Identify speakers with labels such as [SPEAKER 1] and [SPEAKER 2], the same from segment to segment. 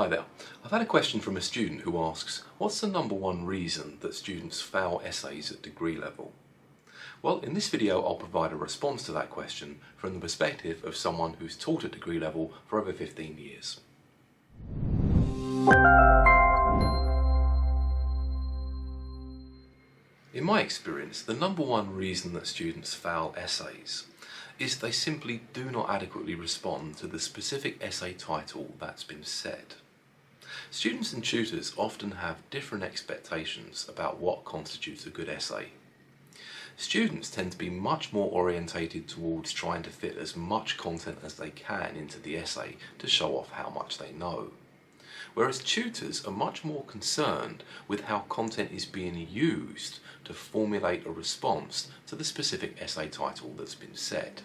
[SPEAKER 1] Hi there. I've had a question from a student who asks, what's the number one reason that students fail essays at degree level? Well, in this video I'll provide a response to that question from the perspective of someone who's taught at degree level for over 15 years. In my experience, the number one reason that students fail essays is they simply do not adequately respond to the specific essay title that's been set. Students and tutors often have different expectations about what constitutes a good essay. Students tend to be much more orientated towards trying to fit as much content as they can into the essay to show off how much they know. Whereas tutors are much more concerned with how content is being used to formulate a response to the specific essay title that's been set.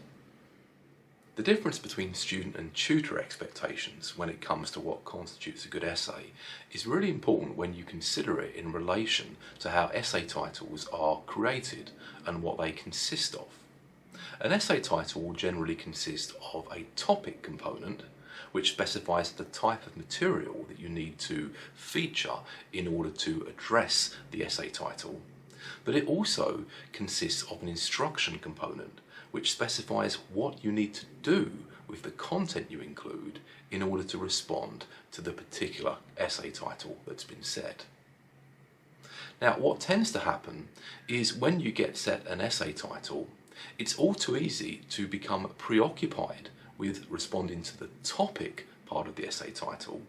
[SPEAKER 1] The difference between student and tutor expectations when it comes to what constitutes a good essay is really important when you consider it in relation to how essay titles are created and what they consist of. An essay title will generally consist of a topic component, which specifies the type of material that you need to feature in order to address the essay title. But it also consists of an instruction component, which specifies what you need to do with the content you include in order to respond to the particular essay title that's been set. Now, what tends to happen is when you get set an essay title, it's all too easy to become preoccupied with responding to the topic part of the essay title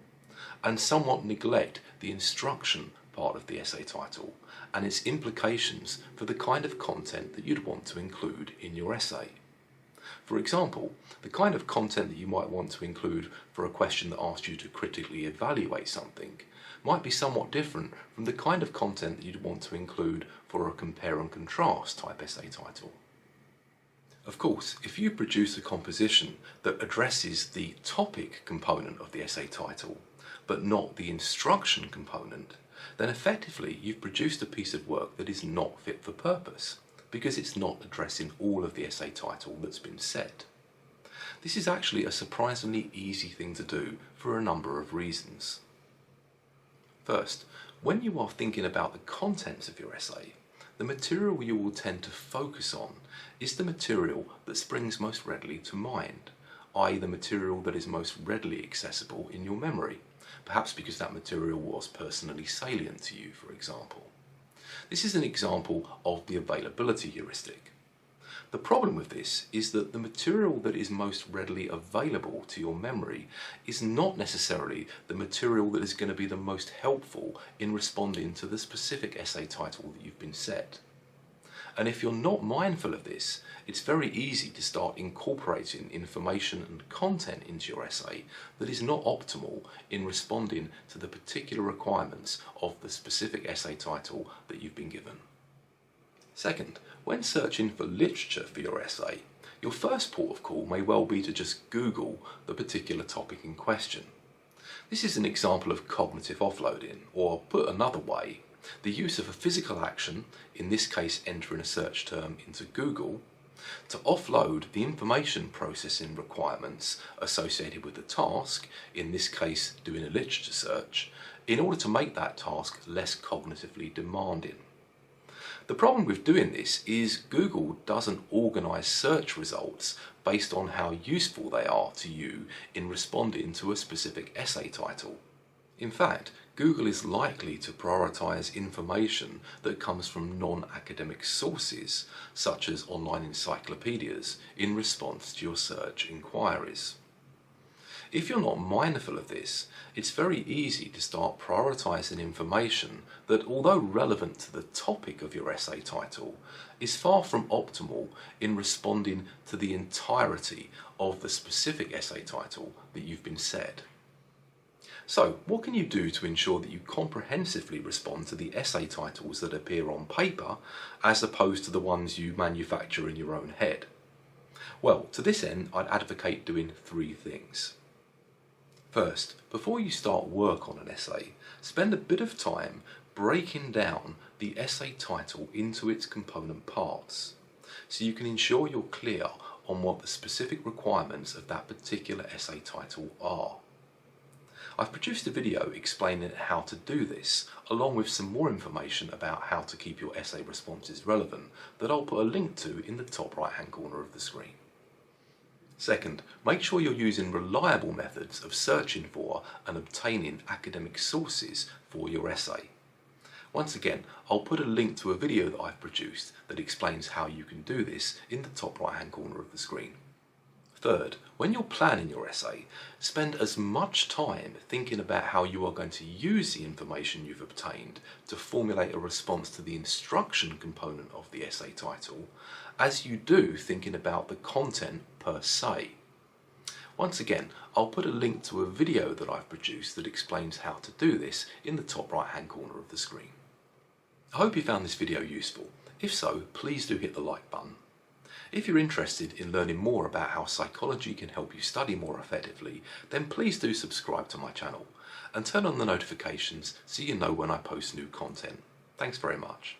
[SPEAKER 1] and somewhat neglect the instruction part of the essay title and its implications for the kind of content that you'd want to include in your essay. For example, the kind of content that you might want to include for a question that asks you to critically evaluate something might be somewhat different from the kind of content that you'd want to include for a compare and contrast type essay title. Of course, if you produce a composition that addresses the topic component of the essay title, but not the instruction component, then effectively you've produced a piece of work that is not fit for purpose, because it's not addressing all of the essay title that's been set. This is actually a surprisingly easy thing to do for a number of reasons. First, when you are thinking about the contents of your essay, the material you will tend to focus on is the material that springs most readily to mind, i.e. the material that is most readily accessible in your memory, perhaps because that material was personally salient to you, for example. This is an example of the availability heuristic. The problem with this is that the material that is most readily available to your memory is not necessarily the material that is going to be the most helpful in responding to the specific essay title that you've been set. And if you're not mindful of this, it's very easy to start incorporating information and content into your essay that is not optimal in responding to the particular requirements of the specific essay title that you've been given. Second, when searching for literature for your essay, your first port of call may well be to just Google the particular topic in question. This is an example of cognitive offloading, or put another way, the use of a physical action, in this case entering a search term into Google, to offload the information processing requirements associated with the task, in this case doing a literature search, in order to make that task less cognitively demanding. The problem with doing this is Google doesn't organise search results based on how useful they are to you in responding to a specific essay title. In fact, Google is likely to prioritise information that comes from non-academic sources, such as online encyclopedias, in response to your search inquiries. If you're not mindful of this, it's very easy to start prioritising information that, although relevant to the topic of your essay title, is far from optimal in responding to the entirety of the specific essay title that you've been set. So, what can you do to ensure that you comprehensively respond to the essay titles that appear on paper as opposed to the ones you manufacture in your own head? Well, to this end, I'd advocate doing three things. First, before you start work on an essay, spend a bit of time breaking down the essay title into its component parts, so you can ensure you're clear on what the specific requirements of that particular essay title are. I've produced a video explaining how to do this, along with some more information about how to keep your essay responses relevant that I'll put a link to in the top right hand corner of the screen. Second, make sure you're using reliable methods of searching for and obtaining academic sources for your essay. Once again, I'll put a link to a video that I've produced that explains how you can do this in the top right hand corner of the screen. Third, when you're planning your essay, spend as much time thinking about how you are going to use the information you've obtained to formulate a response to the instruction component of the essay title as you do thinking about the content per se. Once again, I'll put a link to a video that I've produced that explains how to do this in the top right hand corner of the screen. I hope you found this video useful. If so, please do hit the like button. If you're interested in learning more about how psychology can help you study more effectively, then please do subscribe to my channel and turn on the notifications so you know when I post new content. Thanks very much.